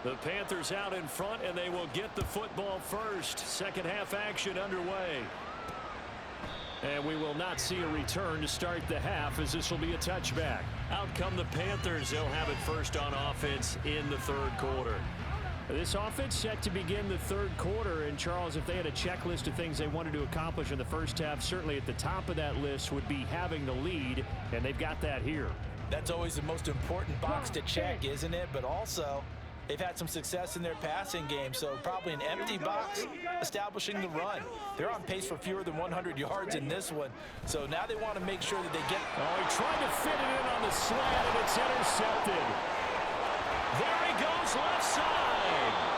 The Panthers out in front, and they will get the football first. Second half action underway. And we will not see a return to start the half, as this will be a touchback. Out come the Panthers. They'll have it first on offense in the third quarter. This offense set to begin the third quarter. And, Charles, if they had a checklist of things they wanted to accomplish in the first half, certainly at the top of that list would be having the lead, and they've got that here. That's always the most important box to check, isn't it? But also, they've had some success in their passing game, so probably an empty box establishing the run. They're on pace for fewer than 100 yards in this one, so now they want to make sure that they get... Oh, he tried to fit it in on the slant, and it's intercepted. There he goes, left side.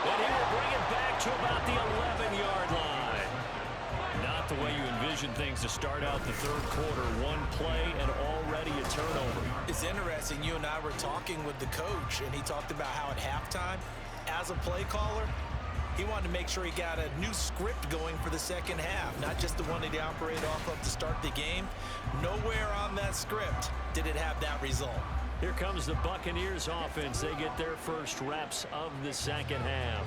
And he will bring it back to about the 11-yard line. Not the way you envision things to start out the third quarter. One play and already a turnover. It's interesting. You and I were talking with the coach, and he talked about how at halftime, as a play caller, he wanted to make sure he got a new script going for the second half, not just the one that he operated off of to start the game. Nowhere on that script did it have that result. Here comes the Buccaneers offense. They get their first reps of the second half.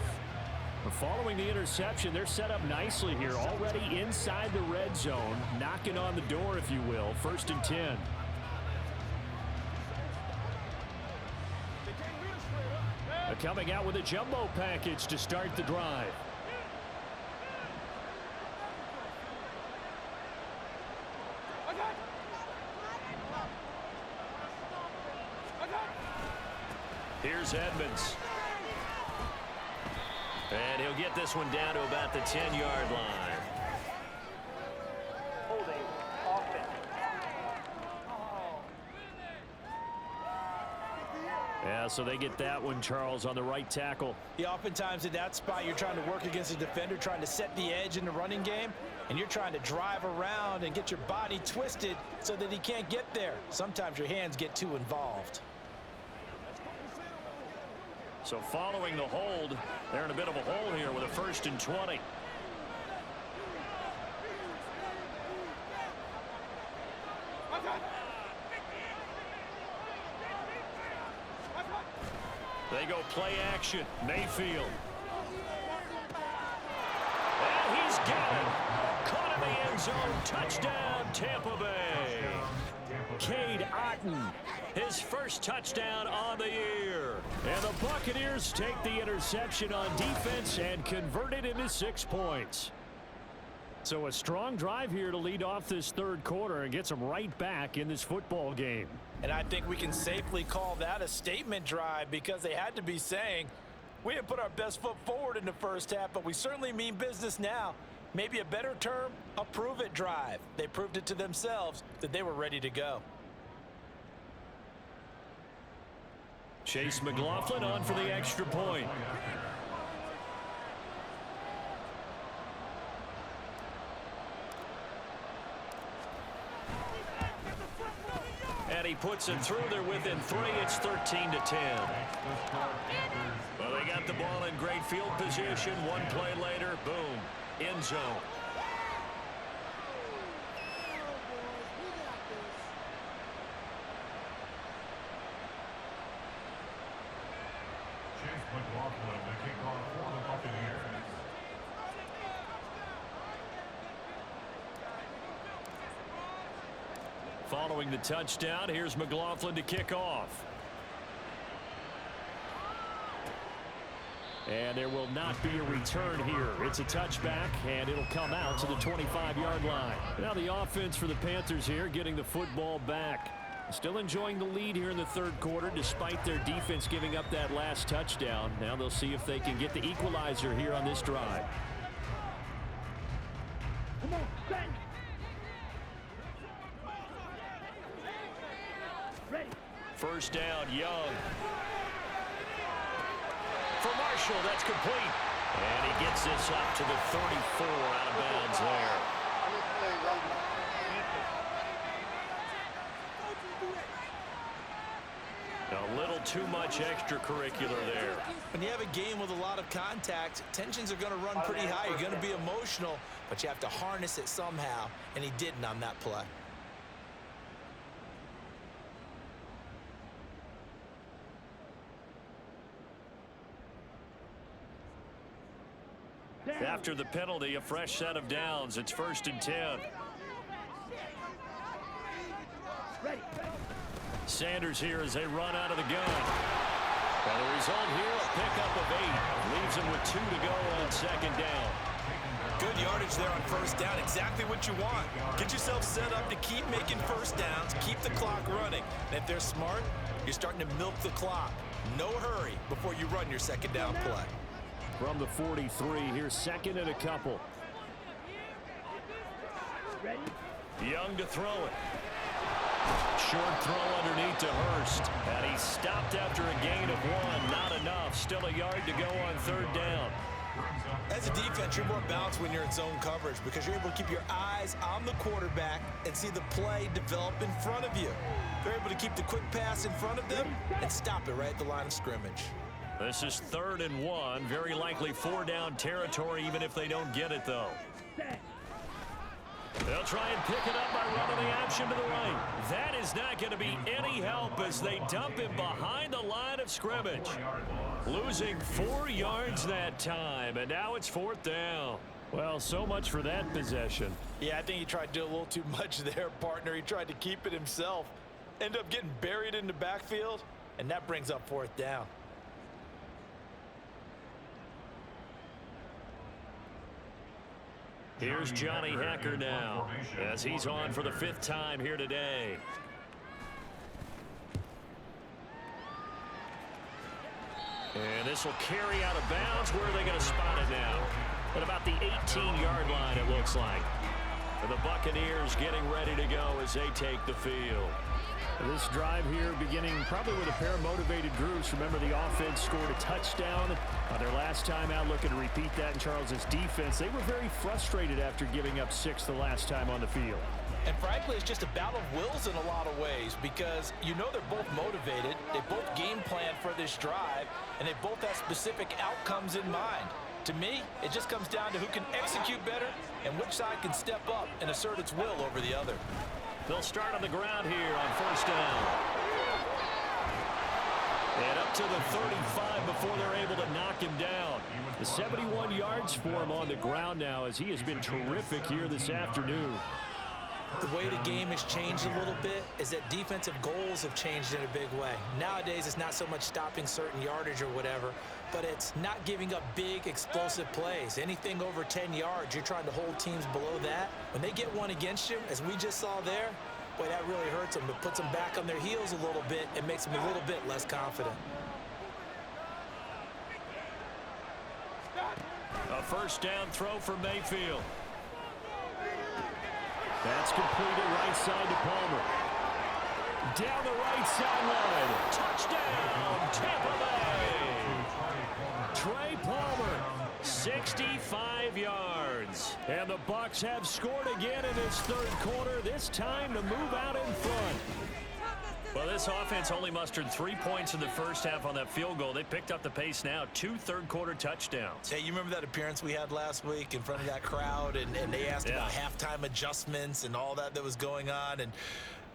Following the interception, they're set up nicely here, already inside the red zone, knocking on the door, if you will. 1st and 10. Coming out with a jumbo package to start the drive. Here's Edmonds. And he'll get this one down to about the 10-yard line. Holding offense. Yeah, so they get that one, Charles, on the right tackle. Yeah, oftentimes in that spot, you're trying to work against a defender, trying to set the edge in the running game, and you're trying to drive around and get your body twisted so that he can't get there. Sometimes your hands get too involved. So following the hold, they're in a bit of a hole here with a 1st and 20. They go play action. Mayfield. And he's got it. Caught in the end zone. Touchdown, Tampa Bay. Cade Otton, his first touchdown on the year. And the Buccaneers take the interception on defense and convert it into 6 points. So a strong drive here to lead off this third quarter and gets them right back in this football game. And I think we can safely call that a statement drive, because they had to be saying, we didn't put our best foot forward in the first half, but we certainly mean business now. Maybe a better term, a prove-it drive. They proved it to themselves that they were ready to go. Chase McLaughlin on for the extra point. And he puts it through. They're within 3. It's 13-10. Well, they got the ball in great field position. One play later, boom, end zone. Following the touchdown, here's McLaughlin to kick off. And there will not be a return here. It's a touchback, and it'll come out to the 25-yard line. Now the offense for the Panthers here getting the football back. Still enjoying the lead here in the third quarter despite their defense giving up that last touchdown. Now they'll see if they can get the equalizer here on this drive. Come on, bang! Ready. First down, Young. For Marshall, that's complete. And he gets this up to the 34 out of bounds there. A A little too much extracurricular there. When you have a game with a lot of contact, tensions are going to run pretty high. You're going to be emotional, but you have to harness it somehow, and he didn't on that play. After the penalty, a fresh set of downs. It's 1st and 10. Sanders here as they run out of the gun. And the result here, a pickup of 8. Leaves him with 2 to go on 2nd down. Good yardage there on 1st down. Exactly what you want. Get yourself set up to keep making 1st downs, keep the clock running. And if they're smart, you're starting to milk the clock. No hurry before you run your 2nd down play. From the 43, here's 2nd and a couple. Young to throw it. Short throw underneath to Hurst. And he's stopped after a gain of 1. Not enough. Still a yard to go on 3rd down. As a defense, you're more balanced when you're in zone coverage because you're able to keep your eyes on the quarterback and see the play develop in front of you. They're able to keep the quick pass in front of them and stop it right at the line of scrimmage. This is 3rd and 1. Very likely 4-down territory, even if they don't get it, though. They'll try and pick it up by running the option to the right. That is not going to be any help as they dump him behind the line of scrimmage. Losing 4 yards that time, and now it's 4th down. Well, so much for that possession. Yeah, I think he tried to do a little too much there, partner. He tried to keep it himself. Ended up getting buried in the backfield, and that brings up 4th down. Here's Johnny Hacker now as he's on for the 5th time here today. And this will carry out of bounds. Where are they going to spot it now? At about the 18-yard line, it looks like. For the Buccaneers getting ready to go as they take the field. This drive here beginning probably with a pair of motivated groups. Remember, the offense scored a touchdown their last time out, looking to repeat that in Charles's defense. They were very frustrated after giving up 6 the last time on the field. And frankly, it's just a battle of wills in a lot of ways because you know they're both motivated. They both game plan for this drive, and they both have specific outcomes in mind. To me, it just comes down to who can execute better and which side can step up and assert its will over the other. They'll start on the ground here on 1st down. And up to the 35 before they're able to knock him down. The 71 yards for him on the ground now as he has been terrific here this afternoon. The way the game has changed a little bit is that defensive goals have changed in a big way. Nowadays, it's not so much stopping certain yardage or whatever, but it's not giving up big, explosive plays. Anything over 10 yards, you're trying to hold teams below that. When they get one against you, as we just saw there, boy, that really hurts them. It puts them back on their heels a little bit and makes them a little bit less confident. A 1st down throw for Mayfield. That's completed right side to Palmer. Down the right sideline. Touchdown, Tampa Bay. Trey Palmer, 65 yards. And the Bucs have scored again in this 3rd quarter, this time to move out in front. Well, this offense only mustered 3 points in the 1st half on that field goal. They picked up the pace now. 2 third-quarter touchdowns. Hey, you remember that appearance we had last week in front of that crowd, and they asked about halftime adjustments and all that was going on. And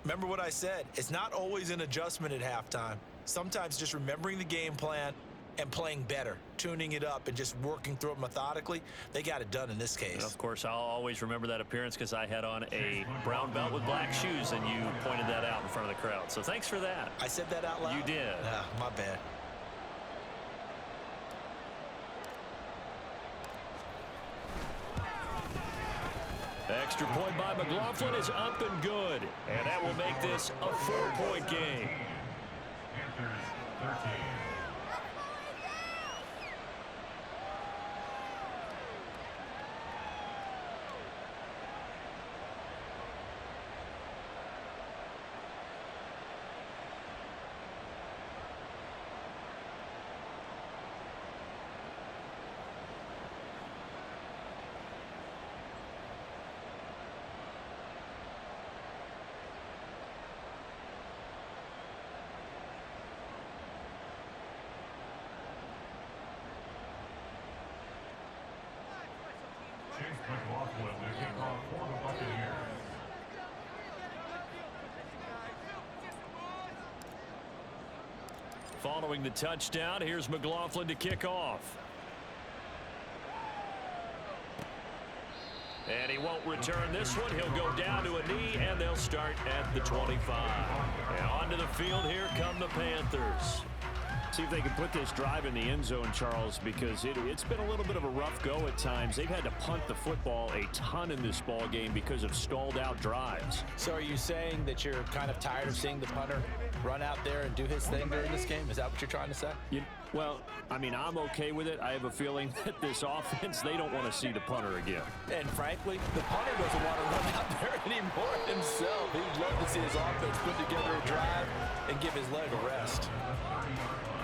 remember what I said. It's not always an adjustment at halftime. Sometimes just remembering the game plan and playing better, tuning it up and just working through it methodically. They got it done in this case. And of course, I'll always remember that appearance because I had on a brown belt with black shoes, and you pointed that out in front of the crowd. So thanks for that. I said that out loud? You did. My bad. Extra point by McLaughlin is up and good. And that will make this a 4-point game. Panthers 13. McLaughlin to kick off for the Buccaneers. Following the touchdown, here's McLaughlin to kick off. And he won't return this one. He'll go down to a knee, and they'll start at the 25. And onto the field, here come the Panthers. See if they can put this drive in the end zone, Charles, because it's been a little bit of a rough go at times. They've had to punt the football a ton in this ball game because of stalled out drives. So are you saying that you're kind of tired of seeing the punter run out there and do his thing during this game? Is that what you're trying to say? Well, I mean, I'm okay with it. I have a feeling that this offense, they don't want to see the punter again. And frankly, the punter doesn't want to run out there anymore himself. He'd love to see his offense put together a drive and give his leg a rest.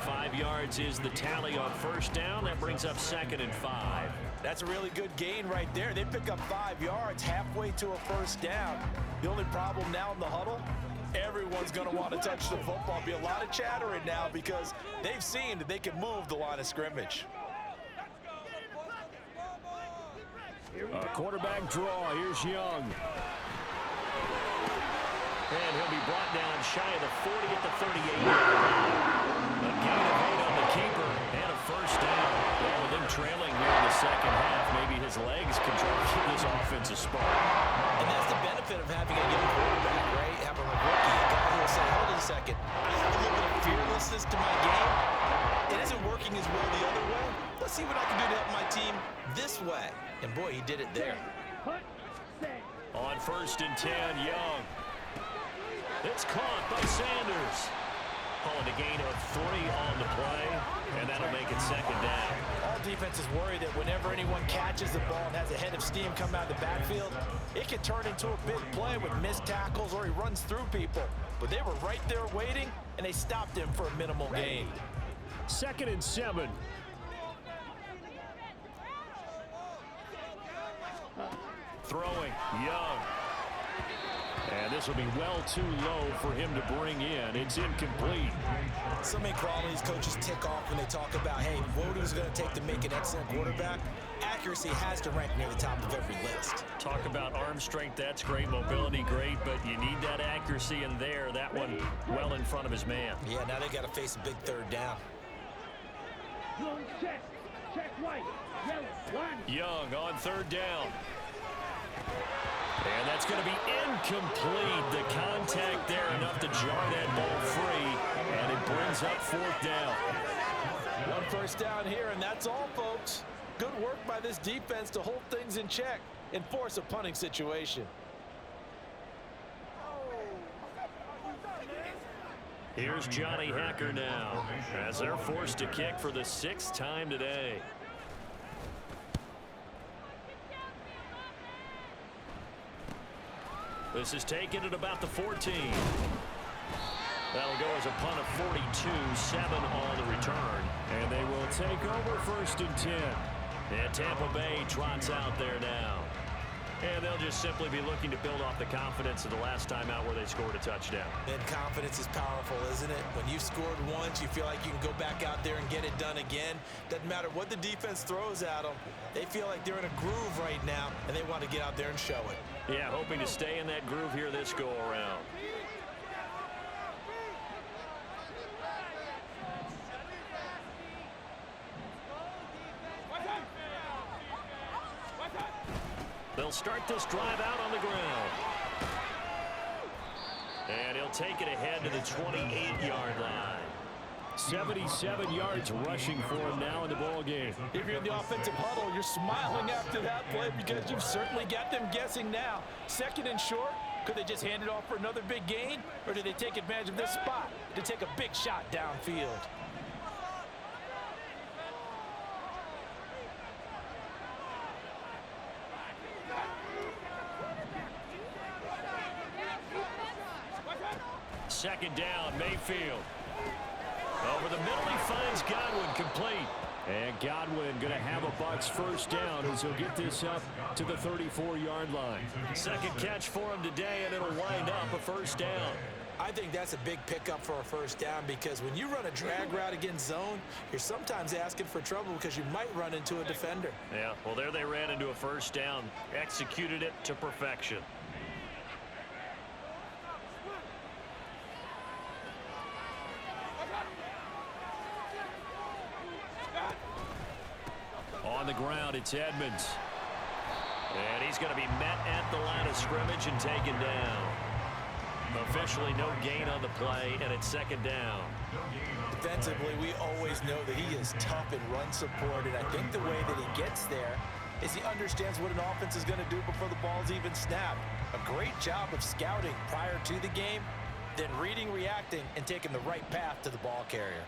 5 yards is the tally on first down. That brings up 2nd and 5. That's a really good gain right there. They pick up 5 yards halfway to a first down. The only problem now in the huddle, everyone's going to want to touch the football. Be a lot of chattering now because they've seen that they can move the line of scrimmage. Quarterback draw. Here's Young. And he'll be brought down shy of the 40 at the 38. A gain of 8 on the keeper and a first down. Well, with him trailing here in the second half, maybe his legs can try to give this offense a spark. And that's the benefit of having a young quarterback, right? Having a rookie, a guy who will say, hold on a second, I have a little bit of fearlessness to my game. It isn't working as well the other way. Let's see what I can do to help my team this way. And boy, he did it there. On 1st and 10, Young. It's caught by Sanders. Calling a gain of 3 on the play, and that'll make it 2nd down. All defenses worry that whenever anyone catches the ball and has a head of steam come out of the backfield, it can turn into a big play with missed tackles or he runs through people. But they were right there waiting, and they stopped him for a minimal gain. 2nd and 7. Throwing, Young. And this will be well too low for him to bring in. It's incomplete. So many qualities coaches tick off when they talk about, hey, what is going to take to make an excellent quarterback? Accuracy has to rank near the top of every list. Talk about arm strength, that's great. Mobility, great, but you need that accuracy in there. That one well in front of his man. Yeah, now they got to face a big 3rd down. Young check. Check right. Yellow. 1. Young on 3rd down. And that's going to be incomplete. The contact there enough to jar that ball free, and it brings up 4th down. 1 first down here, and that's all, folks. Good work by this defense to hold things in check and force a punting situation. Here's Johnny Hacker now, as they're forced to kick for the 6th time today. This is taken at about the 14. That'll go as a punt of 42, 7 on the return. And they will take over 1st and 10. And Tampa Bay trots out there now. And they'll just simply be looking to build off the confidence of the last time out where they scored a touchdown. And confidence is powerful, isn't it? When you've scored once, you feel like you can go back out there and get it done again. Doesn't matter what the defense throws at them. They feel like they're in a groove right now, and they want to get out there and show it. Yeah, hoping to stay in that groove here this go-around. They'll start this drive out on the ground. And he'll take it ahead to the 28-yard line. 77 yards rushing for him now in the ball game. If you're in the offensive huddle, you're smiling after that play because you've certainly got them guessing now. 2nd and short, could they just hand it off for another big gain? Or do they take advantage of this spot to take a big shot downfield? Second down, Mayfield. Over the middle, he finds Godwin complete. And Godwin going to have a Bucs first down as he'll get this up to the 34-yard line. Second catch for him today, and it'll wind up a first down. I think that's a big pickup for a first down because when you run a drag route against zone, you're sometimes asking for trouble because you might run into a defender. Yeah, well, there they ran into a first down. Executed it to perfection. On the ground, it's Edmonds. And he's going to be met at the line of scrimmage and taken down. Officially no gain on the play, and it's second down. Defensively, we always know that he is tough in run support, and I think the way that he gets there is he understands what an offense is going to do before the ball's even snapped. A great job of scouting prior to the game, then reading, reacting, and taking the right path to the ball carrier.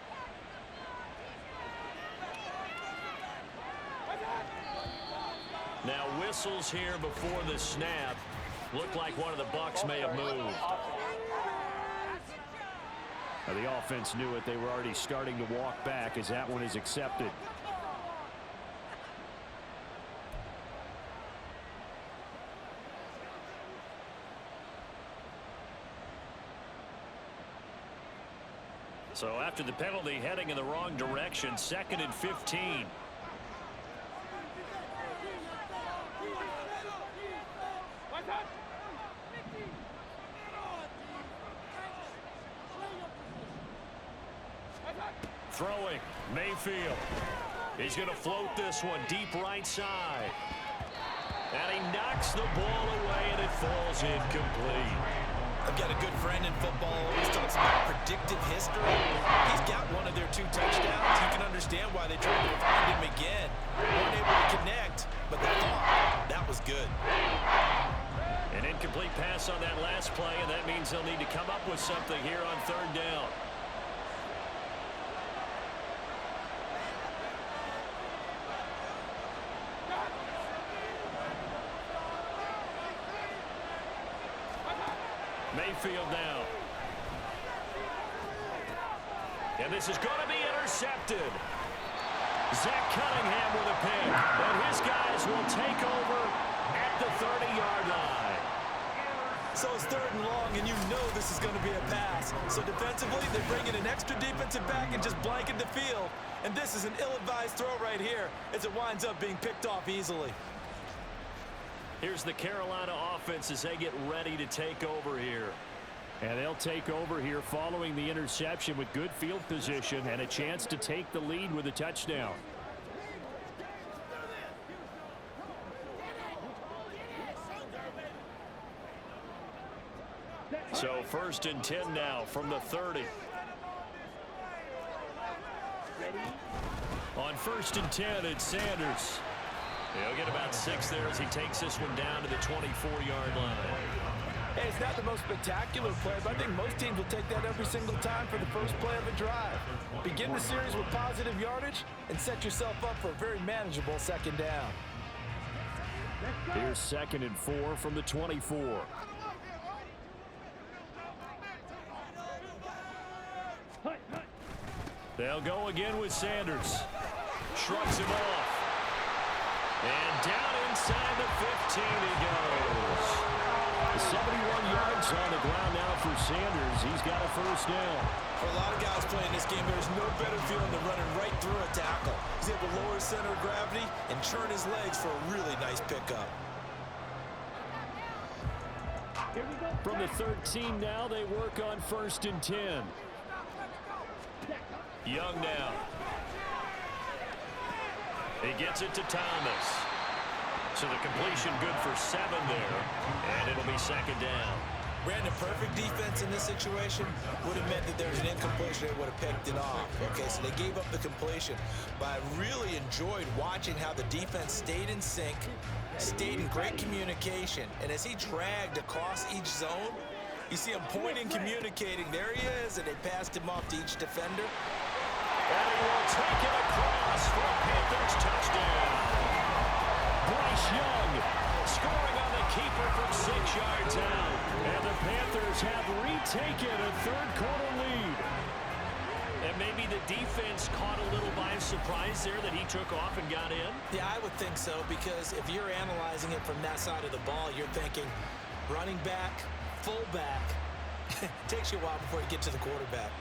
Now whistles here before the snap. Looked like one of the Bucs may have moved. Now the offense knew it. They were already starting to walk back as that one is accepted. So after the penalty, heading in the wrong direction, 2nd and 15. Throwing, Mayfield. He's going to float this one deep right side. And he knocks the ball away, and it falls incomplete. I've got a good friend in football who always talks about predictive history. He's got one of their 2 touchdowns. You can understand why they tried to find him again. Weren't able to connect, but they thought that was good. An incomplete pass on that last play, and that means they'll need to come up with something here on 3rd down. Mayfield now. And this is going to be intercepted. Zach Cunningham with a pick. And his guys will take over at the 30-yard line. So it's 3rd and long, and you know this is going to be a pass. So defensively, they bring in an extra defensive back and just blanket the field. And this is an ill-advised throw right here as it winds up being picked off easily. Here's the Carolina offense as they get ready to take over here. And they'll take over here following the interception with good field position and a chance to take the lead with a touchdown. So 1st and 10 now from the 30. On 1st and 10, it's Sanders. He'll get about 6 there as he takes this one down to the 24-yard line. Hey, it's not the most spectacular play, but I think most teams will take that every single time for the first play of a drive. Begin the series with positive yardage and set yourself up for a very manageable 2nd down. Here's 2nd and 4 from the 24. They'll go again with Sanders. Shrugs him off. And down inside the 15 he goes. 71 yards on the ground now for Sanders. He's got a first down. For a lot of guys playing this game, there's no better feeling than running right through a tackle. He's able to lower his center of gravity and turn his legs for a really nice pickup. From the 13 now, they work on 1st and 10. Young now. He gets it to Thomas. So the completion good for 7 there. And it'll be 2nd down. Brandon, perfect defense in this situation would have meant that there was an incompletion. They would have picked it off. Okay, so they gave up the completion. But I really enjoyed watching how the defense stayed in sync, stayed in great communication. And as he dragged across each zone, you see him pointing, communicating. There he is, and they passed him off to each defender. And he will take it across for a Panthers touchdown. Bryce Young scoring on the keeper from 6 yards out. And the Panthers have retaken a 3rd quarter lead. And maybe the defense caught a little by surprise there that he took off and got in? Yeah, I would think so, because if you're analyzing it from that side of the ball, you're thinking running back, fullback, Takes you a while before you get to the quarterback.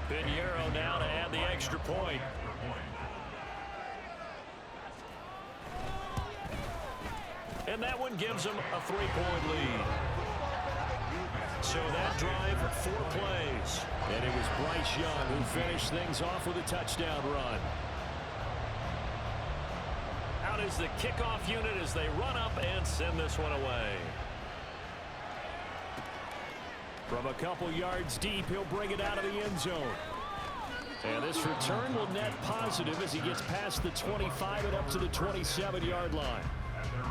Pinheiro now to add the extra point. And that one gives them a 3-point lead. So that drive, 4 plays. And it was Bryce Young who finished things off with a touchdown run. Out is the kickoff unit as they run up and send this one away. From a couple yards deep, he'll bring it out of the end zone. And this return will net positive as he gets past the 25 and up to the 27-yard line.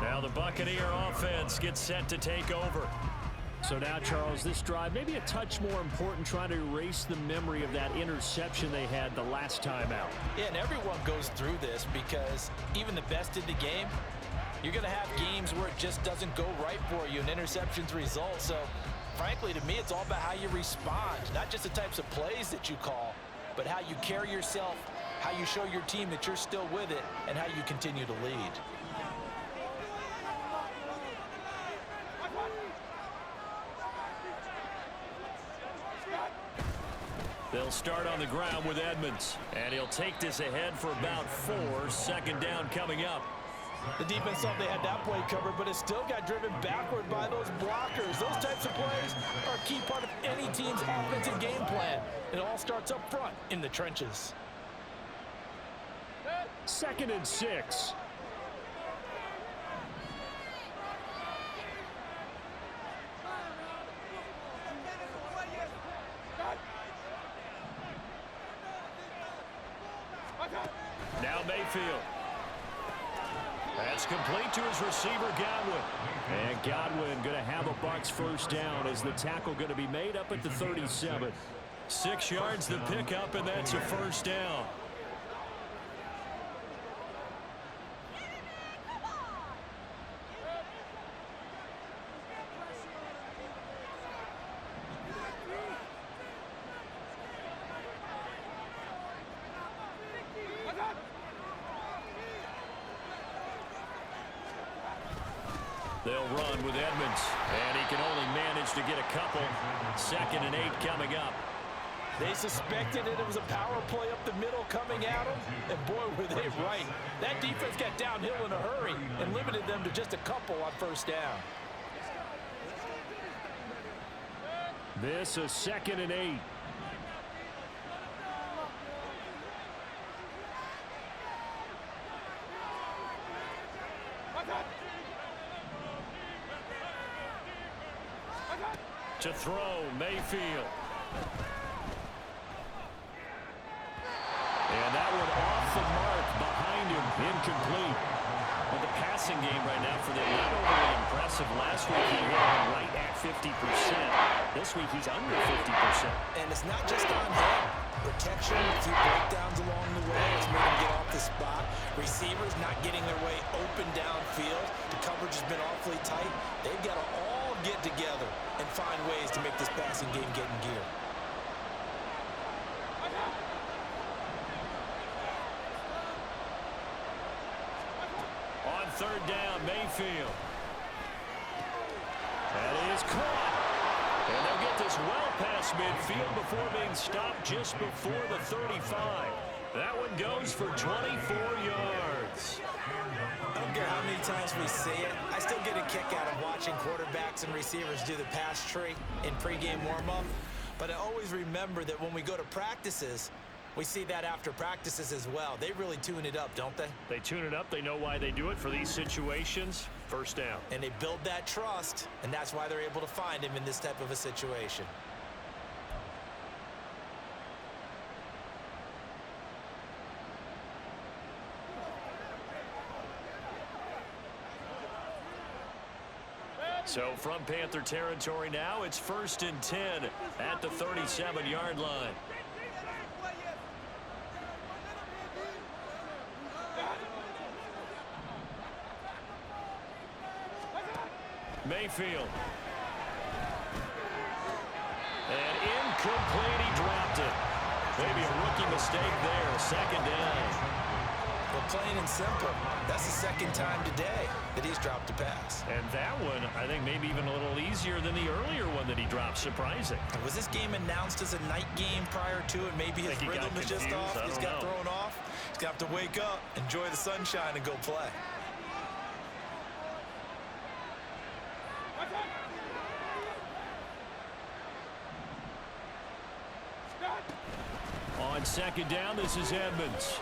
Now the Buccaneer offense gets set to take over. So now, Charles, this drive maybe a touch more important, trying to erase the memory of that interception they had the last time out. Yeah, and everyone goes through this because even the best in the game, you're going to have games where it just doesn't go right for you and interceptions result. So, frankly, to me, it's all about how you respond, not just the types of plays that you call, but how you carry yourself, how you show your team that you're still with it, and how you continue to lead. They'll start on the ground with Edmonds, and he'll take this ahead for about 4. Second down coming up. The defense thought they had that play covered, but it still got driven backward by those blockers. Those types of plays are a key part of any team's offensive game plan. It all starts up front in the trenches. 2nd and 6. Now Mayfield. That's complete to his receiver, Godwin. And Godwin going to have a Bucs first down as the tackle going to be made up at the 37. 6 yards the pickup, and that's a first down. They'll run with Edmonds, and he can only manage to get a couple. 2nd and 8 coming up. They suspected it was a power play up the middle coming at them, and boy, were they right. That defense got downhill in a hurry and limited them to just a couple on first down. This is 2nd and 8. To throw, Mayfield. And that one off the mark behind him, incomplete. Well, the passing game right now for them, not overly impressive. Last week he was right at 50%. This week he's under 50%. And it's not just on him. Protection, a few breakdowns along the way has made him get off the spot. Receivers not getting their way open downfield. The coverage has been awfully tight. They've got to all get together and find ways to make this passing game get in gear. On 3rd down, Mayfield. That is caught. And they'll get this well past midfield before being stopped just before the 35. That one goes for 24 yards. I don't care how many times we see it. I still get a kick out of watching quarterbacks and receivers do the pass tree in pregame warm-up. But I always remember that when we go to practices, we see that after practices as well. They really tune it up, don't they? They tune it up. They know why they do it for these situations. First down. And they build that trust, and that's why they're able to find him in this type of a situation. So from Panther territory now, it's 1st and 10 at the 37-yard line. Mayfield. And incomplete, he dropped it. Maybe a rookie mistake there, 2nd down. But plain and simple. That's the second time today that he's dropped a pass. And that one, I think, maybe even a little easier than the earlier one that he dropped. Surprising. Was this game announced as a night game prior to it? Maybe his rhythm is just off. He's got thrown off. He's got to wake up, enjoy the sunshine, and go play. On second down, this is Edmonds.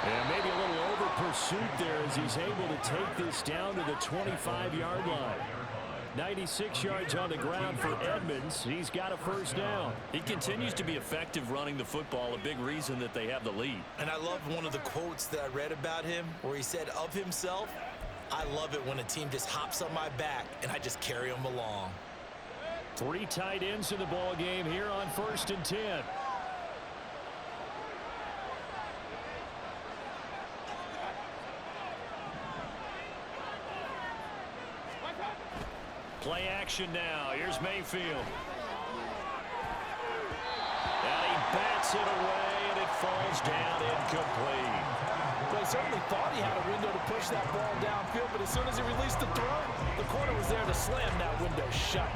And maybe a little over pursuit there as he's able to take this down to the 25-yard line. 96 yards on the ground for Edmonds. He's got a first down. He continues to be effective running the football, a big reason that they have the lead. And I love one of the quotes that I read about him where he said of himself, "I love it when a team just hops on my back and I just carry them along." 3 tight ends in the ball game here on 1st and 10. Play action now. Here's Mayfield. And he bats it away, and it falls down incomplete. Well, he certainly thought he had a window to push that ball downfield, but as soon as he released the throw, the corner was there to slam that window shut.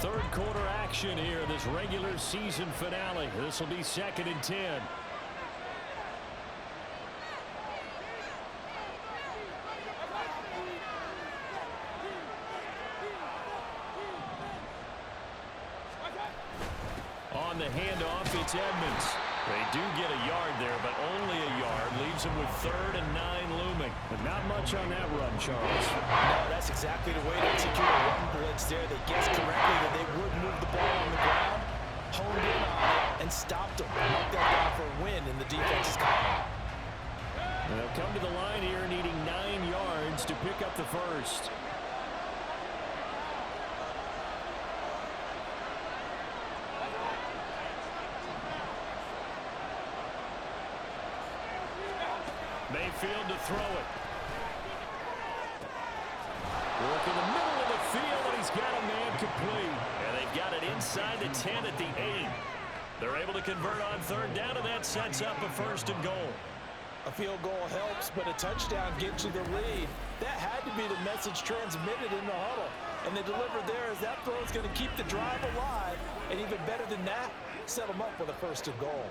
Third quarter action here, this regular season finale. This will be 2nd and 10. On the handoff, it's Edmonds. They do get a yard there, but only a yard. Leaves them with 3rd and 9 looming. But not much on that run, Charles. No, that's exactly the way to execute a run blitz there. They guessed correctly that they would move the ball on the ground, honed in on it, and stopped them. Knocked that down for a win in the defense's column. They'll come to the line here needing 9 yards to pick up the first. Mayfield to throw it. Work in the middle of the field, and he's got a man complete. And they've got it inside the 10 at the 8. They're able to convert on 3rd down, and that sets up a 1st and goal. A field goal helps, but a touchdown gets you the lead. That had to be the message transmitted in the huddle. And they delivered there as that throw is going to keep the drive alive. And even better than that, set them up with a 1st and goal.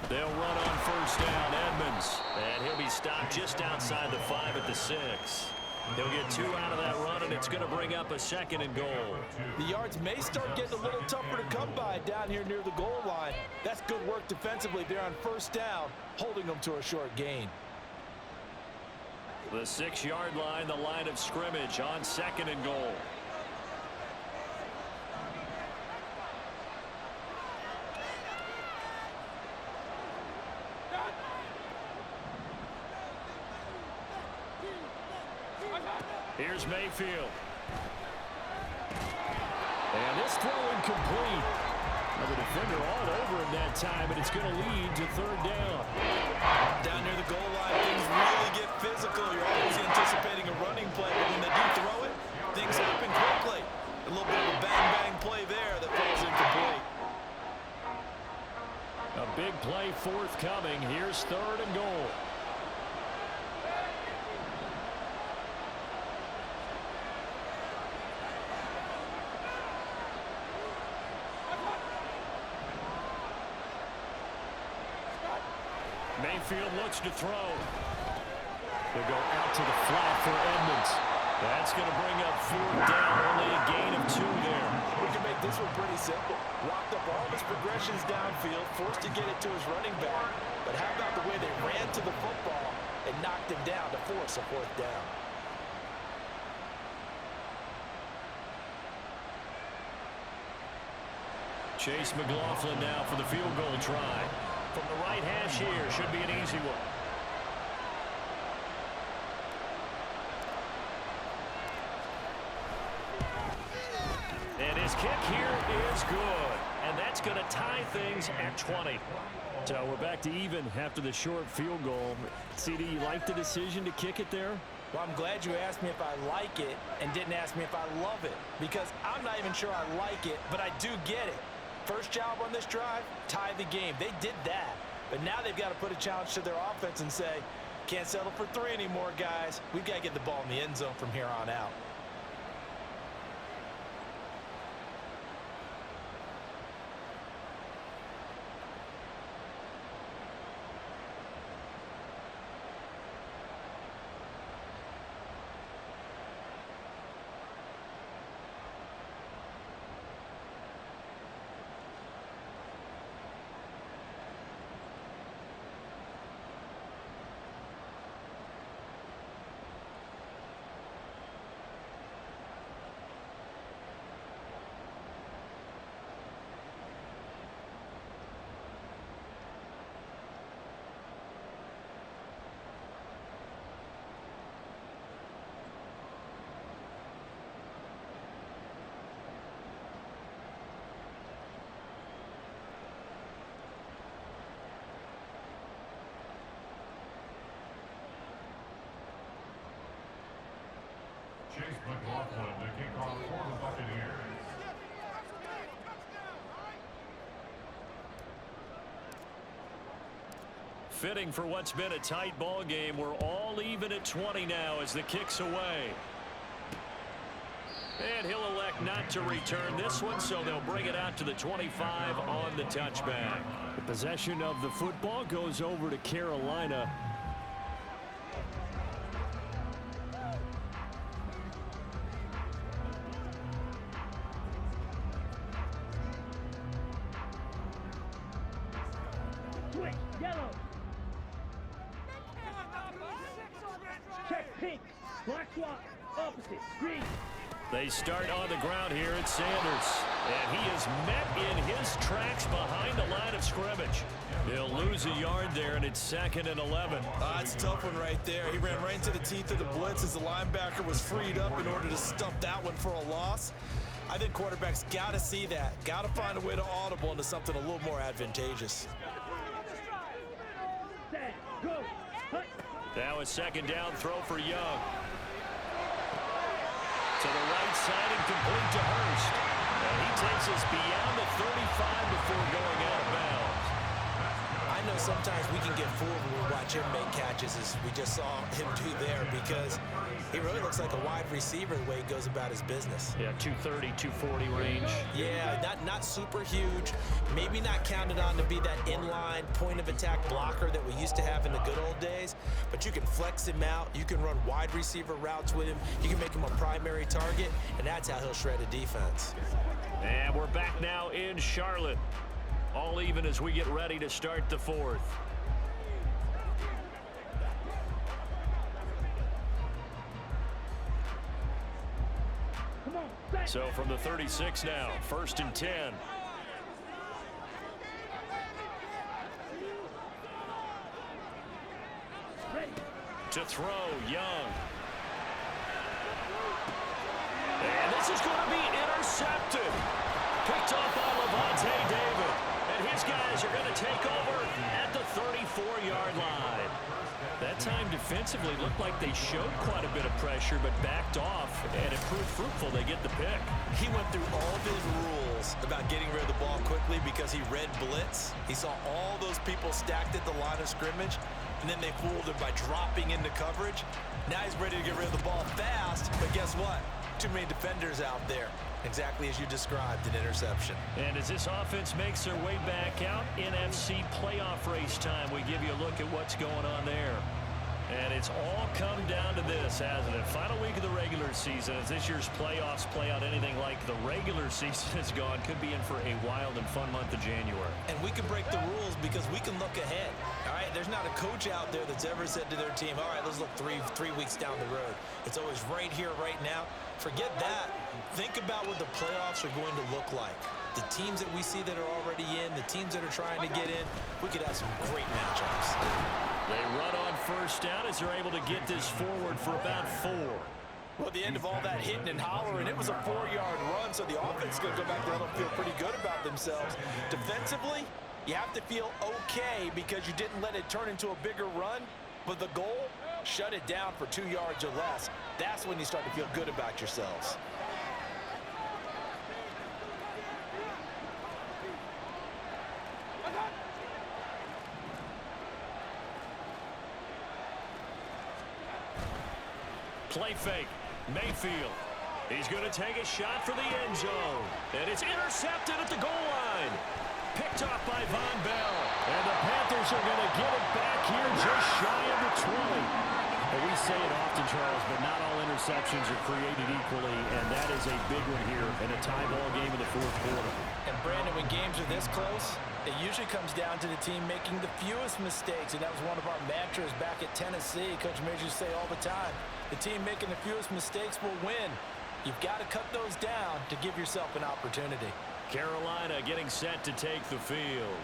They'll run on 1st down, Edmonds. And he'll be stopped just outside the 5 at the 6. He'll get 2 out of that run, and it's going to bring up a 2nd and goal. The yards may start getting a little tougher to come by down here near the goal line. That's good work defensively there on 1st down, holding them to a short gain. The 6-yard line, the line of scrimmage on 2nd and goal. Here's Mayfield. And this throw incomplete. Well, the defender all over him that time, but it's going to lead to 3rd down. Down near the goal line, things really get physical. You're always anticipating a running play, but when they do throw it, things happen quickly. A little bit of a bang-bang play there that falls incomplete. A big play forthcoming. Here's 3rd and goal. Mayfield looks to throw. They'll go out to the flat for Edmonds. That's going to bring up 4th down, only a gain of 2 there. We can make this one pretty simple. Locked up all his progressions downfield, forced to get it to his running back. But how about the way they ran to the football and knocked him down to force a 4th down? Chase McLaughlin now for the field goal try. From the right hash here, should be an easy one. His kick here is good. And that's going to tie things at 20. So we're back to even after the short field goal. CD, you like the decision to kick it there? Well, I'm glad you asked me if I like it and didn't ask me if I love it, because I'm not even sure I like it, but I do get it. First job on this drive, tie the game. They did that, but now they've got to put a challenge to their offense and say, can't settle for 3 anymore, guys. We've got to get the ball in the end zone from here on out. Chase McLaughlin, the kickoff for the Buccaneers. Fitting for what's been a tight ball game. We're all even at 20 now as the kick's away. And he'll elect not to return this one, so they'll bring it out to the 25 on the touchback. The possession of the football goes over to Carolina. Switch, yellow. Check pink. Black swap. Opposite. Green. They start on the ground here at Sanders. And he is met in his tracks behind the line of scrimmage. He'll lose a yard there, and it's 2nd and 11. That's a tough one right there. He ran right into the teeth of the blitz as the linebacker was freed up in order to stump that one for a loss. I think quarterbacks got to see that. Got to find a way to audible into something a little more advantageous. Set. Go. Hut. Now a 2nd down throw for Young. To the right side and complete to Hurst. And he takes us beyond the 35 before going out of bounds. I know sometimes we can get fooled when we watch him make catches, as we just saw him do there, because he really looks like a wide receiver the way he goes about his business. Yeah, 230, 240 range. Yeah, not super huge. Maybe not counted on to be that inline point of attack blocker that we used to have in the good old days, but you can flex him out. You can run wide receiver routes with him. You can make him a primary target, and that's how he'll shred a defense. And we're back now in Charlotte. All even as we get ready to start the 4th. Come on. Set. So from the 36 now, 1st and 10. Ready. To throw, Young. And this is going to be intercepted. Picked off by Levante David. And his guys are going to take over at the 34-yard line. That time defensively looked like they showed quite a bit of pressure, but backed off, and it proved fruitful. They get the pick. He went through all of his rules about getting rid of the ball quickly because he read blitz. He saw all those people stacked at the line of scrimmage, and then they fooled him by dropping into coverage. Now he's ready to get rid of the ball fast, but guess what? Too many defenders out there. Exactly as you described, an interception. And as this offense makes their way back out, NFC playoff race time, we give you a look at what's going on there. And it's all come down to this, hasn't it? Final week of the regular season. As this year's playoffs play out anything like the regular season has gone, could be in for a wild and fun month of January. And we can break the rules because we can look ahead. All right, there's not a coach out there that's ever said to their team, all right, let's look three weeks down the road. It's always right here, right now. Forget that. Think about what the playoffs are going to look like. The teams that we see that are already in, the teams that are trying to get in, we could have some great matchups. They run on 1st down as they're able to get this forward for about 4. Well, at the end of all that hitting and hollering, it was a 4-yard run, so the offense is going to go back there and feel pretty good about themselves. Defensively, you have to feel okay because you didn't let it turn into a bigger run, but the goal, shut it down for 2 yards or less. That's when you start to feel good about yourselves. Play fake. Mayfield. He's going to take a shot for the end zone. And it's intercepted at the goal line. Picked off by Von Bell. And the Panthers are going to get it back here just shy of the 20. And we say it often, Charles, but not all interceptions are created equally, and that is a big one here in a tie ball game in the fourth quarter. And, Brandon, when games are this close, it usually comes down to the team making the fewest mistakes, and that was one of our mantras back at Tennessee. Coach Mears used to say all the time, the team making the fewest mistakes will win. You've got to cut those down to give yourself an opportunity. Carolina getting set to take the field.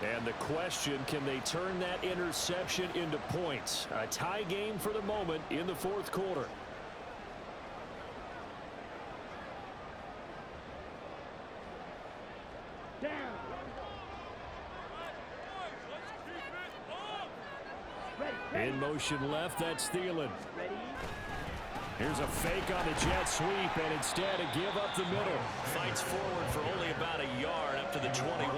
And the question, can they turn that interception into points? A tie game for the moment in the fourth quarter. Down. Ready. In motion left, that's Thielen. Ready. Here's a fake on the jet sweep, and instead a give up the middle. Fights forward for only about a yard up to the 21.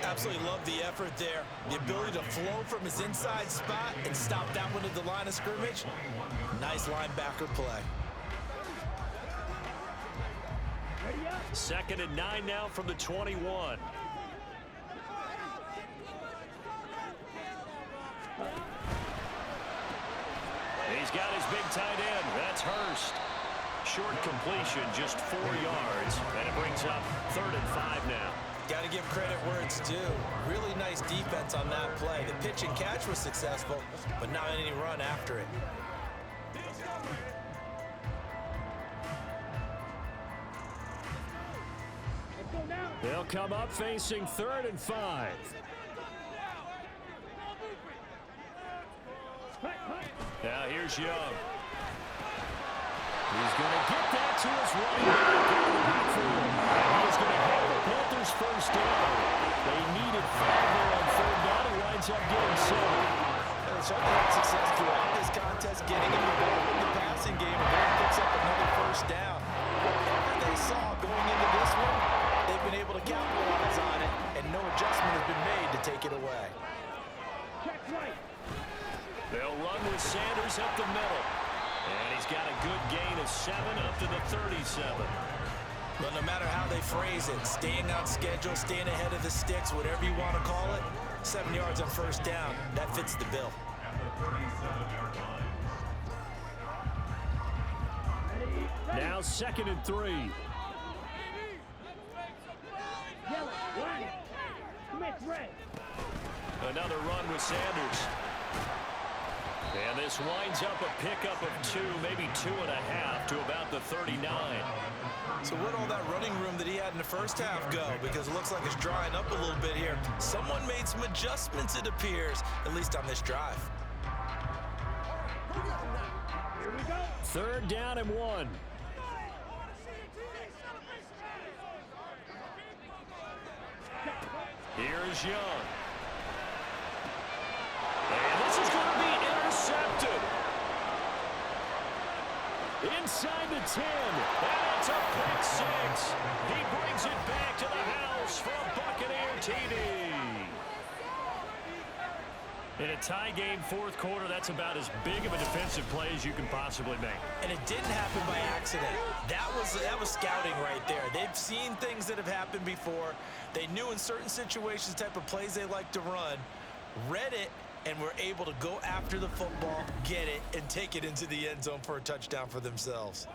Absolutely love the effort there. The ability to flow from his inside spot and stop that one at the line of scrimmage. Nice linebacker play. Ready up. 2nd and 9 now from the 21. He's got his big tight end. That's Hurst. Short completion, just 4 yards, and it brings up 3rd and 5 now. Got to give credit where it's due. Really nice defense on that play. The pitch and catch was successful, but not any run after it. Let's go now. They'll come up facing 3rd and 5. Hut, hut. Now here's Young. He's going to get that to his running back out of the backfield. And he's going to have the Panthers first down. They needed 5 there on 3rd down. He winds up getting 7. And certainly had success throughout this contest, getting him the ball in the passing game, and then picks up another first down. Whatever they saw going into this one, they've been able to capitalize on it, and no adjustment has been made to take it away. Check right. They'll run with Sanders up the middle. And he's got a good gain of 7 up to the 37. But no matter how they phrase it, staying on schedule, staying ahead of the sticks, whatever you want to call it, 7 yards on first down, that fits the bill. Now 2nd and 3. Yellow. Line. Commit red. Another run with Sanders. And this winds up a pickup of 2, maybe 2.5 to about the 39. So where'd all that running room that he had in the first half go? Because it looks like it's drying up a little bit here. Someone made some adjustments, it appears, at least on this drive. Here we go. 3rd down and 1. Here's Young. And this is going to be intercepted. Inside the 10. And it's a pick 6. He brings it back to the house for a Buccaneer TD. In a tie game, fourth quarter, that's about as big of a defensive play as you can possibly make. And it didn't happen by accident. That was scouting right there. They've seen things that have happened before. They knew in certain situations the type of plays they like to run, read it, and were able to go after the football, get it, and take it into the end zone for a touchdown for themselves.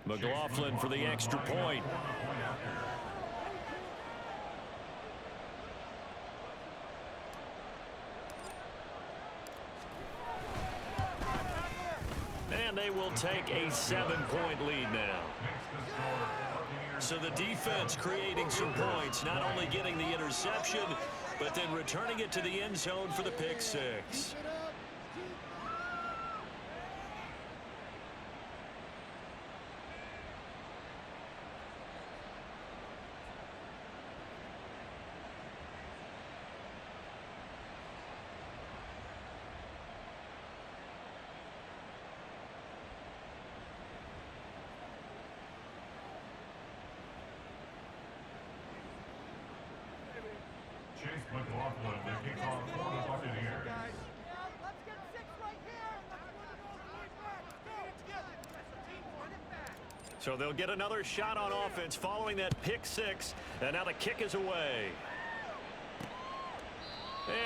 McLaughlin for the extra point. And they will will take a 7-point lead now. So the defense creating some points, not only getting the interception, but then returning it to the end zone for the pick six. Chase McLaughlin, the kickoff for the Buccaneers. Let's get 6 right here. Let's win it all the way back. So they'll get another shot on offense following that pick six, and now the kick is away.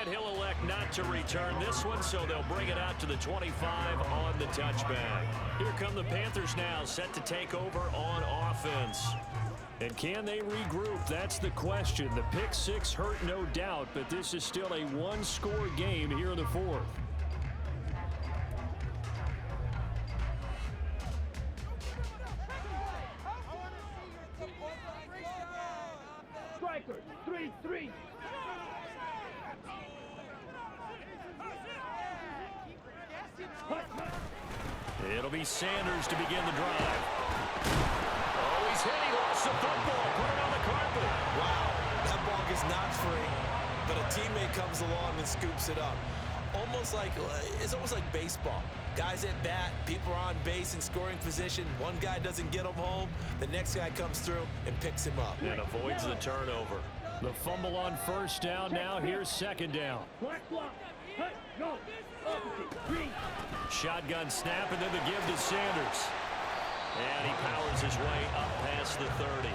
And he'll elect not to return this one, so they'll bring it out to the 25 on the touchback. Here come the Panthers now, set to take over on offense. And can they regroup? That's the question. The pick six hurt, no doubt, but this is still a one-score game here in the fourth. Strikers, 3-3. It'll be Sanders to begin the drive. Oh, he's hit. He lost the football. Put it on the carpet. Wow, that ball is not free, but a teammate comes along and scoops it up. It's almost like baseball. Guys at bat, people are on base in scoring position. One guy doesn't get him home. The next guy comes through and picks him up. And avoids the turnover. The fumble on first down. Now here's second down. Black block. Hut, go. Opposite. Green. Shotgun snap, and then the give to Sanders. And he powers his way up past the 30.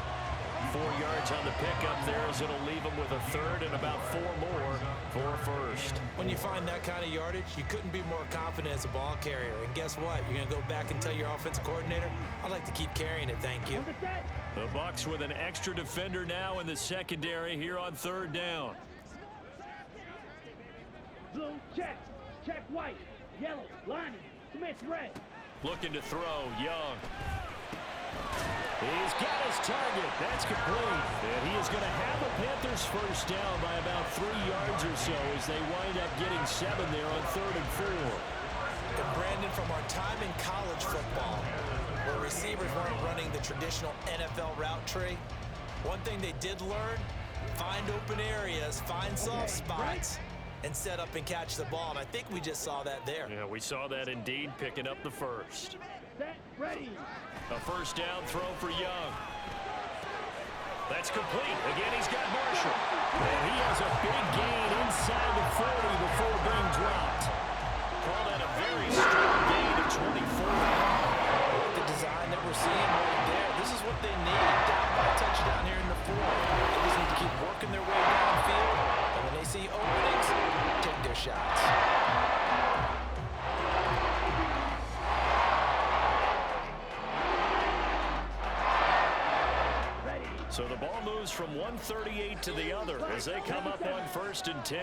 4 yards on the pickup there, as it'll leave him with a third and about 4 more for first. When you find that kind of yardage, you couldn't be more confident as a ball carrier. And guess what? You're going to go back and tell your offensive coordinator, I'd like to keep carrying it, thank you. The Bucs with an extra defender now in the secondary here on third down. Blue, check. Check white. Yellow, lining. Smith, red. Looking to throw, Young. He's got his target. That's complete. And he is going to have the Panthers first down by about 3 yards or so as they wind up getting 7 there on 3rd and 4. And Brandon, from our time in college football, where receivers weren't running the traditional NFL route tree, one thing they did learn, find open areas, find soft spots, and set up and catch the ball. And I think we just saw that there. Yeah, we saw that indeed, picking up the first. Set, ready. A first down throw for Young. That's complete. Again, he's got Marshall. And he has a big gain inside the 40 before being dropped. Call that a very strong gain of 24. The design that we're seeing right there, this is what they need. Down by a touchdown here in the fourth. They just need to keep working their way downfield. And when they see openings, take their shots. So the ball moves from 138 to the other as they come up on 1st and 10.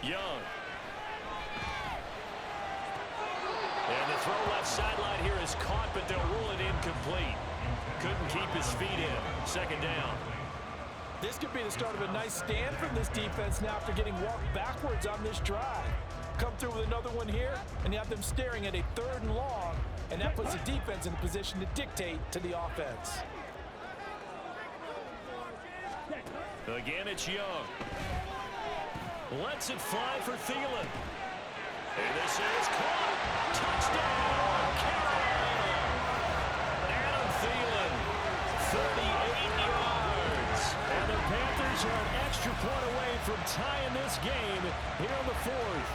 Young. And the throw left sideline here is caught, but they'll rule it incomplete. Couldn't keep his feet in. Second down. This could be the start of a nice stand from this defense now after getting walked backwards on this drive. Come through with another one here, and you have them staring at a 3rd and long, and that puts the defense in a position to dictate to the offense. Again, it's Young. Lets it fly for Thielen. And this is caught. Touchdown, Carolina. Adam Thielen, 38 yards. And the Panthers are an extra point away from tying this game here in the 4th.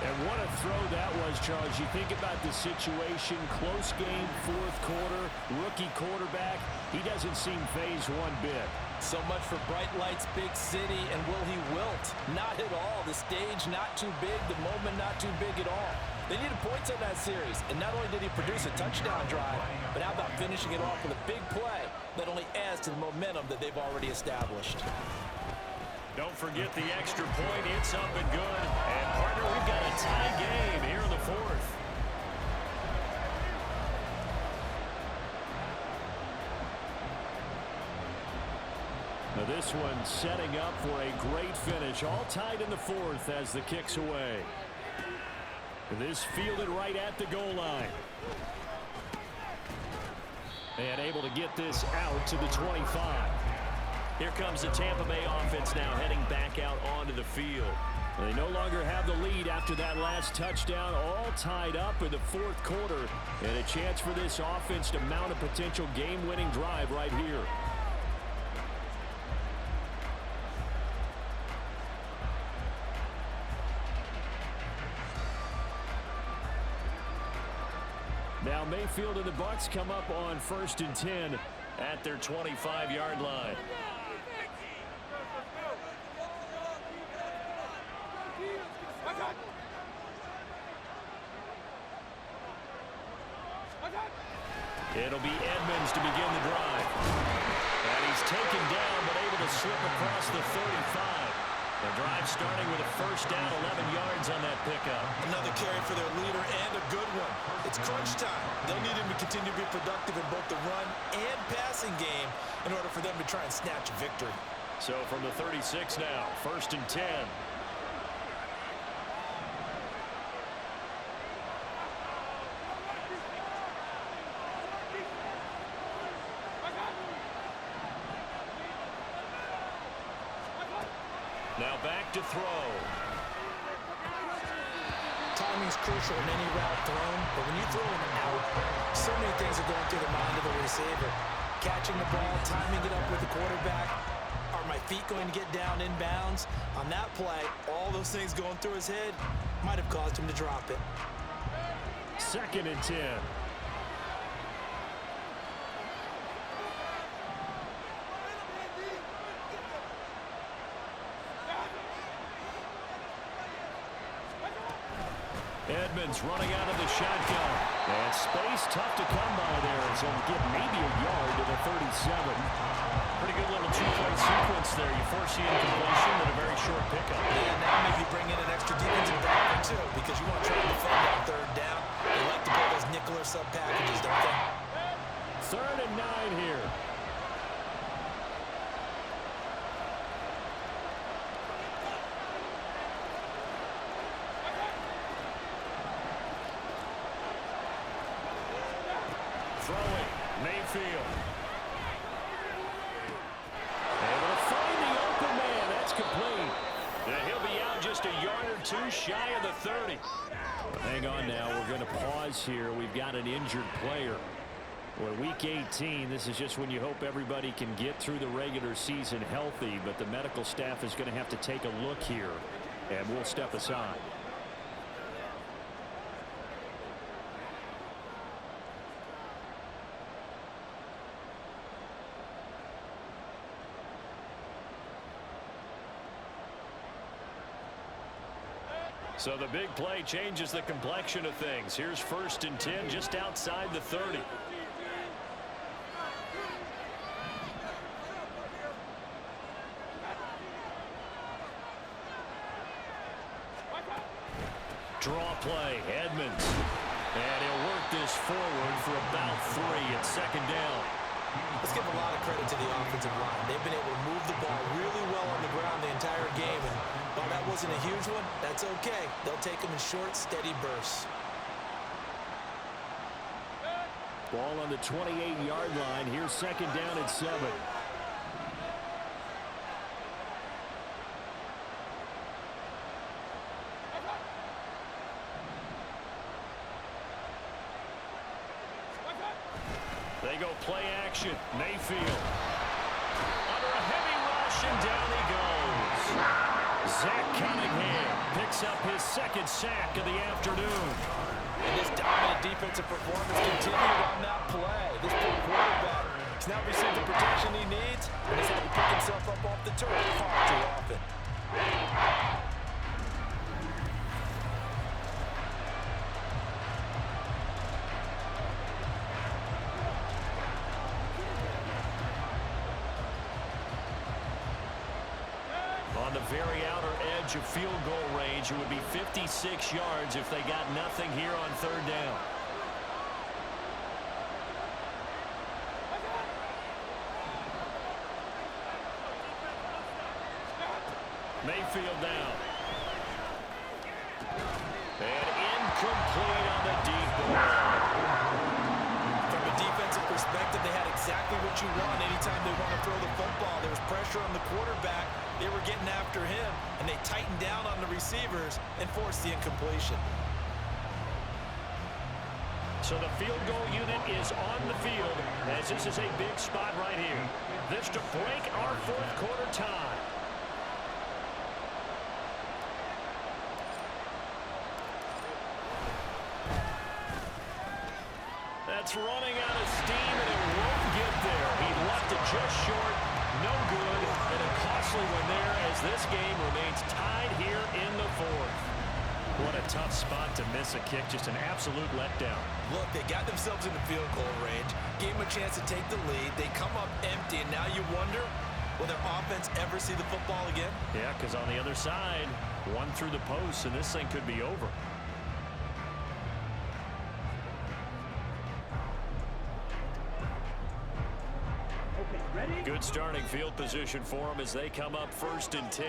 And what a throw that was, Charles. You think about the situation, close game, 4th quarter, rookie quarterback. He doesn't seem phased one bit. So much for bright lights, big city, and will he wilt? Not at all. The stage not too big, the moment not too big at all. They needed points in that series, and not only did he produce a touchdown drive, but how about finishing it off with a big play that only adds to the momentum that they've already established. Don't forget the extra point. It's up and good. And, partner, we've got a tie game here in the fourth. Now this one setting up for a great finish. All tied in the fourth as the kick's away. This fielded right at the goal line. And able to get this out to the 25. Here comes the Tampa Bay offense now heading back out onto the field. They no longer have the lead after that last touchdown, all tied up in the fourth quarter. And a chance for this offense to mount a potential game-winning drive right here. Now Mayfield and the Bucs come up on 1st and 10 at their 25-yard line. It'll be Edmonds to begin the drive. And he's taken down but able to slip across the 35. The drive starting with a first down, 11 yards on that pickup. Another carry for their leader and a good one. It's crunch time. They'll need him to continue to be productive in both the run and passing game in order for them to try and snatch a victory. So from the 36 now, 1st and 10. Now back to throw. Timing's crucial in any route thrown, but when you throw them out, so many things are going through the mind of the receiver. Catching the ball, timing it up with the quarterback. Are my feet going to get down in bounds? On that play, all those things going through his head might have caused him to drop it. 2nd and 10. Edmonds running out of the shotgun. And space tough to come by there as he'll get maybe a yard to the 37. Pretty good little two-play sequence there. You force the incompletion with a very short pickup. And now maybe bring in an extra defensive back too, because you want to try to defend that 3rd down. They like to play those nickel or sub packages, don't they? 3rd and 9 here. Throwing, Mayfield. Able to find the open man. That's complete. And he'll be out just a yard or two shy of the 30. Hang on now. We're going to pause here. We've got an injured player. Well, week 18, this is just when you hope everybody can get through the regular season healthy, but the medical staff is going to have to take a look here, and we'll step aside. So the big play changes the complexion of things. Here's 1st and 10 just outside the 30. Draw play, Edmonds. And he'll work this forward for about 3 at 2nd down. Let's give a lot of credit to the offensive line. They've been able to move the ball really well on the ground the entire game. And while that wasn't a huge one, that's okay. They'll take them in short, steady bursts. Ball on the 28-yard line. Here's 2nd down at 7. They go play action. Mayfield. Under a heavy rush, and down he goes. Zach Cunningham picks up his 2nd sack of the afternoon. And this dominant defensive performance continued on that play. This poor quarterback has not received the protection he needs, and he's had to pick himself up off the turf far too often. On very outer edge of field goal range. It would be 56 yards if they got nothing here on third down. Mayfield down. And incomplete on the deep ball. From a defensive perspective, they had exactly what you want anytime they want to throw the football. There was pressure on the quarterback. They were getting after him, and they tightened down on the receivers and forced the incompletion. So the field goal unit is on the field as this is a big spot right here. This to break our fourth quarter tie. That's running out of steam, and it won't get there. He left it just short. No good, and a costly one there as this game remains tied here in the fourth. What a tough spot to miss a kick. Just an absolute letdown. Look, they got themselves in the field goal range, gave them a chance to take the lead. They come up empty, and now you wonder, will their offense ever see the football again? Yeah, because on the other side, one through the post, and this thing could be over. Good starting field position for them as they come up 1st and 10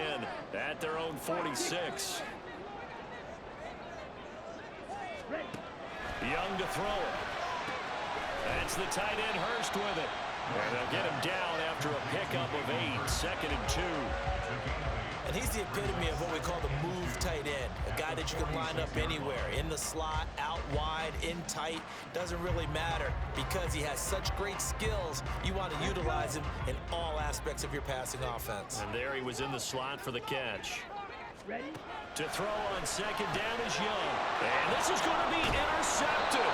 at their own 46. Young to throw it. That's the tight end Hurst with it. And they'll get him down after a pickup of 8, 2nd and 2. And he's the epitome of what we call the move tight end. A guy that you can line up anywhere. In the slot, out wide, in tight. Doesn't really matter because he has such great skills. You want to utilize him in all aspects of your passing offense. And there he was in the slot for the catch. Ready? To throw on 2nd down is Young. And this is going to be intercepted.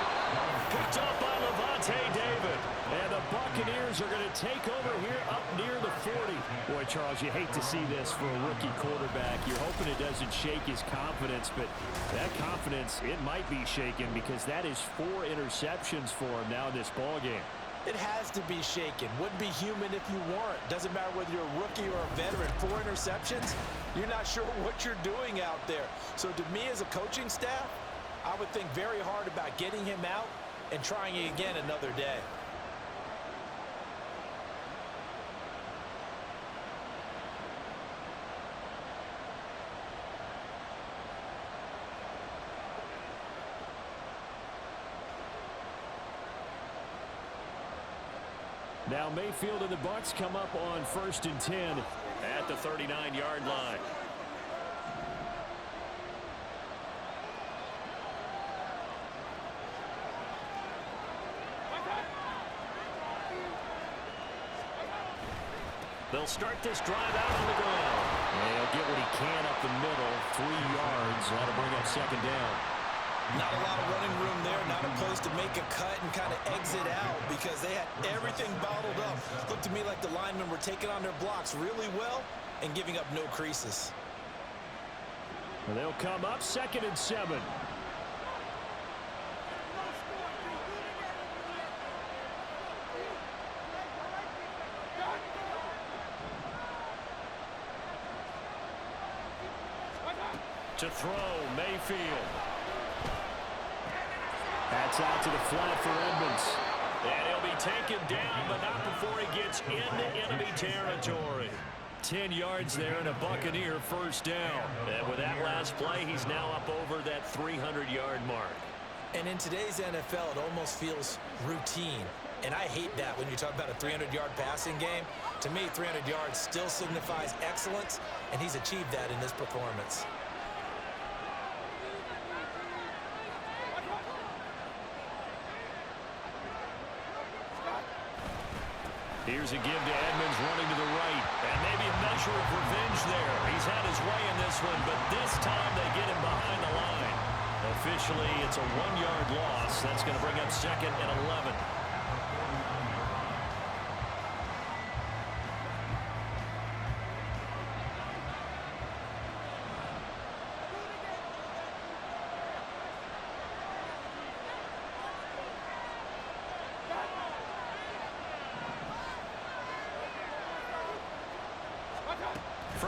Picked up by Levante David. And the Buccaneers are going to take over here up near the 40. Boy, Charles, you hate to see this for a rookie quarterback. You're hoping it doesn't shake his confidence, but that confidence, it might be shaken because that is 4 interceptions for him now in this ballgame. It has to be shaken. Wouldn't be human if you weren't. Doesn't matter whether you're a rookie or a veteran. 4 interceptions, you're not sure what you're doing out there. So to me as a coaching staff, I would think very hard about getting him out and trying it again another day. Now Mayfield and the Bucs come up on 1st and 10 at the 39-yard line. They'll start this drive out on the ground. And he'll get what he can up the middle, 3 yards. That'll bring up 2nd down. Not a lot of running room there, not a place to make a cut and kind of exit out because they had everything bottled up. Looked to me like the linemen were taking on their blocks really well and giving up no creases. And they'll come up 2nd and 7. To throw, Mayfield. That's out to the flat for Edmonds. And he'll be taken down, but not before he gets into enemy territory. 10 yards there and a Buccaneer 1st down. And with that last play, he's now up over that 300-yard mark. And in today's NFL, it almost feels routine. And I hate that when you talk about a 300-yard passing game. To me, 300 yards still signifies excellence, and he's achieved that in this performance. Here's a give to Edmonds running to the right. And maybe a measure of revenge there. He's had his way in this one, but this time they get him behind the line. Officially, it's a 1-yard loss. That's going to bring up 2nd and 11.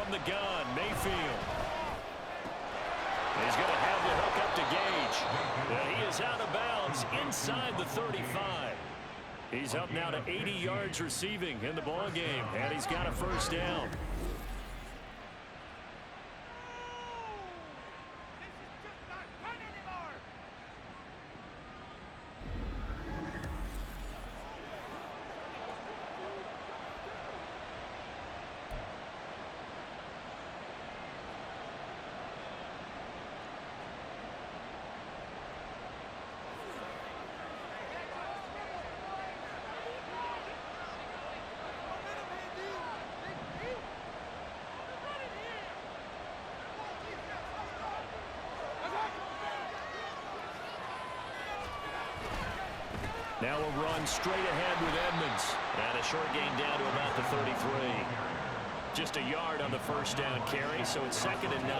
from the gun. Mayfield. He's going to have the hook up to Gage. And he is out of bounds inside the 35. He's up now to 80 yards receiving in the ball game, and he's got a first down. Now a run straight ahead with Edmonds. And a short gain down to about the 33. Just a yard on the first down carry, so it's 2nd and 9.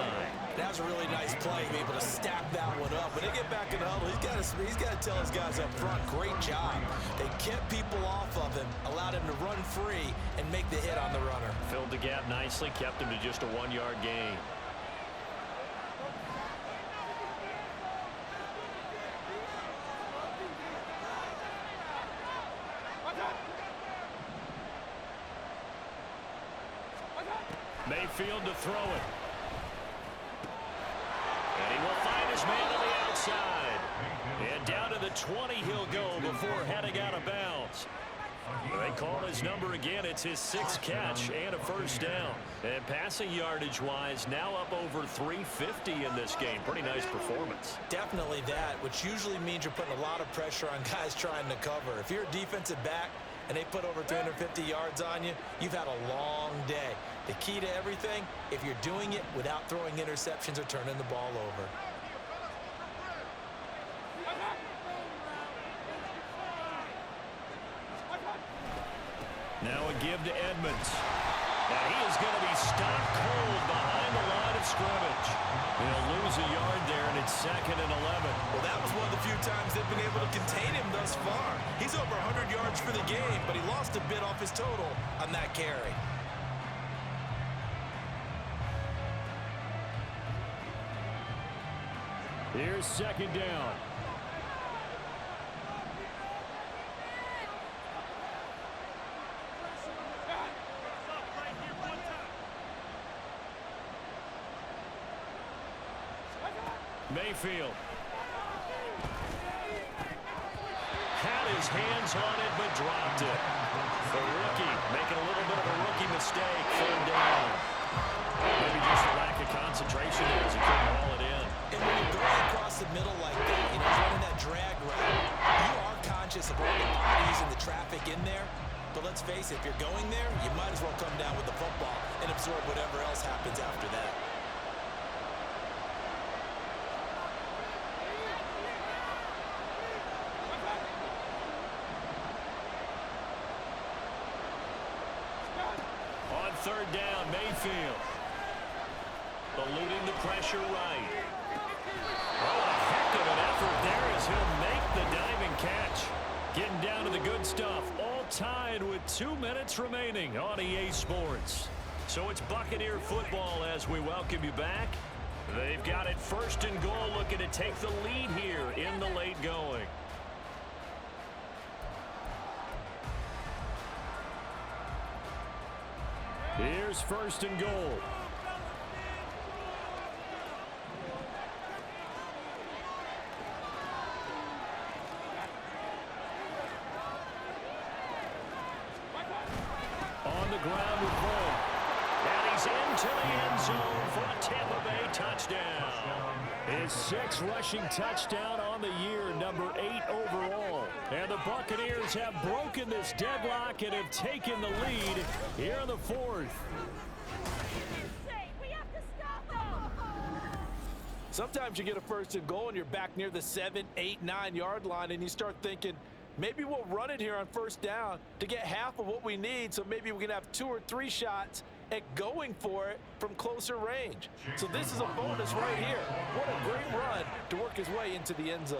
That was a really nice play, be able to stack that one up. When they get back in the huddle, he's got to tell his guys up front, great job. They kept people off of him, allowed him to run free, and make the hit on the runner. Filled the gap nicely, kept him to just a 1-yard gain. Mayfield to throw it. And he will find his man on the outside. And down to the 20 he'll go before heading out of bounds. They call his number again. It's his 6th catch and a first down. And passing yardage-wise, now up over 350 in this game. Pretty nice performance. Definitely that, which usually means you're putting a lot of pressure on guys trying to cover. If you're a defensive back and they put over 350 yards on you, you've had a long day. The key to everything, if you're doing it without throwing interceptions or turning the ball over. Now a give to Edmonds. Now he is going to be stopped cold behind the line of scrimmage. He'll lose a yard there, and it's 2nd and 11. Well, that was one of the few times they've been able to contain him thus far. He's over 100 yards for the game, but he lost a bit off his total on that carry. Here's 2nd down. Mayfield had his hands on it but dropped it. The rookie making a little bit of a rookie mistake. 3rd down. Maybe just a lack of concentration there as he couldn't haul it in. And when you're going across the middle like that, you know, running that drag route, you are conscious of all the bodies and the traffic in there. But let's face it, if you're going there, you might as well come down with the football and absorb whatever else happens after that. On 3rd down, Mayfield eluding the pressure right. Oh, a heck of an effort there as he'll make the diving catch. Getting down to the good stuff, all tied with 2 minutes remaining on EA Sports. So it's Buccaneer football as we welcome you back. They've got it 1st and goal, looking to take the lead here in the late going. Here's 1st and goal. On the ground with Bull. And he's into the end zone for a Tampa Bay touchdown. His 6th rushing touchdown on the year, number 8 overall. And the Buccaneers have broken this deadlock and have taken the lead here in the 4th. Sometimes you get a 1st and goal and you're back near the 7, 8, 9 yard line and you start thinking, maybe we'll run it here on 1st down to get half of what we need, so maybe we can have 2 or 3 shots at going for it from closer range. So this is a bonus right here. What a great run to work his way into the end zone.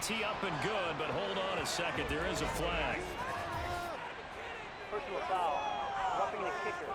tee up and good, but hold on a second. There is a flag. Personal foul. Roughing the kicker.